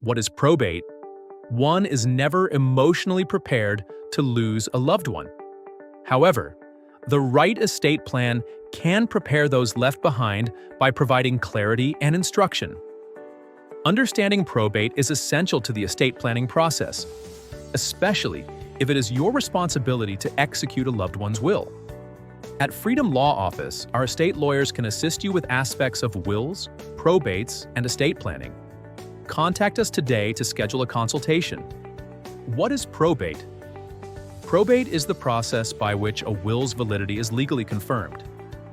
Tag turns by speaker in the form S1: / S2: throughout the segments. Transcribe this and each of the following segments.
S1: What is probate? One is never emotionally prepared to lose a loved one. However, the right estate plan can prepare those left behind by providing clarity and instruction. Understanding probate is essential to the estate planning process, especially if it is your responsibility to execute a loved one's will. At Freedom Law Office, our estate lawyers can assist you with aspects of wills, probates, and estate planning. Contact us today to schedule a consultation. What is probate? Probate is the process by which a will's validity is legally confirmed.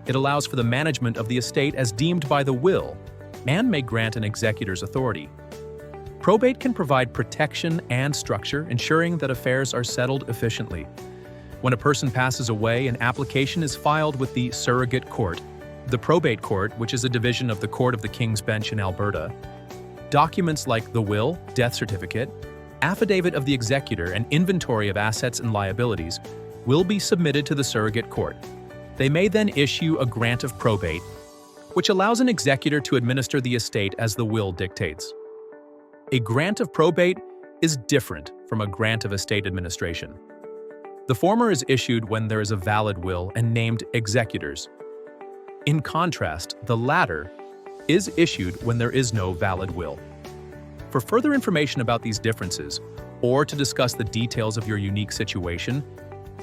S1: It allows for the management of the estate as deemed by the will and may grant an executor's authority. Probate can provide protection and structure, ensuring that affairs are settled efficiently. When a person passes away, an application is filed with the surrogate court, the probate court, which is a division of the Court of the King's Bench in Alberta. Documents like the will, death certificate, affidavit of the executor, and inventory of assets and liabilities will be submitted to the surrogate court. They may then issue a grant of probate, which allows an executor to administer the estate as the will dictates. A grant of probate is different from a grant of estate administration. The former is issued when there is a valid will and named executors. In contrast, the latter is issued when there is no valid will. For further information about these differences, or to discuss the details of your unique situation,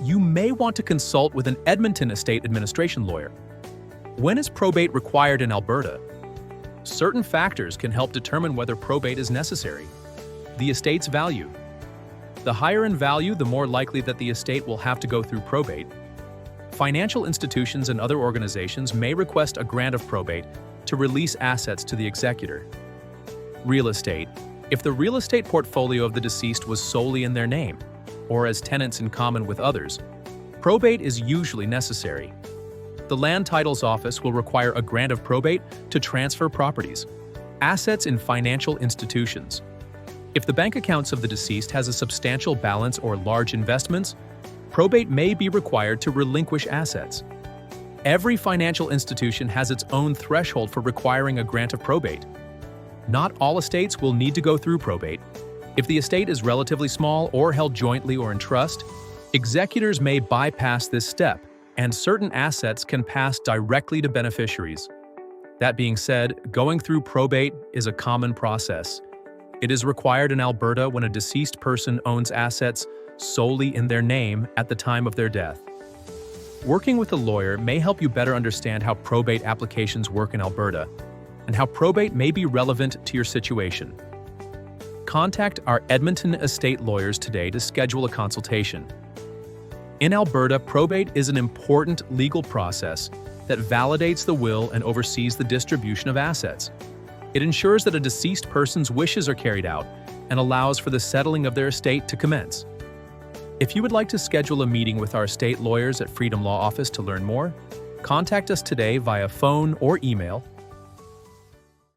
S1: you may want to consult with an Edmonton estate administration lawyer. When is probate required in Alberta? Certain factors can help determine whether probate is necessary. The estate's value. The higher in value, the more likely that the estate will have to go through probate. Financial institutions and other organizations may request a grant of probate to release assets to the executor. Real estate. If the real estate portfolio of the deceased was solely in their name, or as tenants in common with others, probate is usually necessary. The Land Titles Office will require a grant of probate to transfer properties, assets in financial institutions. If the bank accounts of the deceased has a substantial balance or large investments, probate may be required to relinquish assets. Every financial institution has its own threshold for requiring a grant of probate. Not all estates will need to go through probate. If the estate is relatively small or held jointly or in trust, executors may bypass this step, and certain assets can pass directly to beneficiaries. That being said, going through probate is a common process. It is required in Alberta when a deceased person owns assets solely in their name at the time of their death. Working with a lawyer may help you better understand how probate applications work in Alberta and how probate may be relevant to your situation. Contact our Edmonton estate lawyers today to schedule a consultation. In Alberta, probate is an important legal process that validates the will and oversees the distribution of assets. It ensures that a deceased person's wishes are carried out and allows for the settling of their estate to commence. If you would like to schedule a meeting with our estate lawyers at Freedom Law Office to learn more, contact us today via phone or email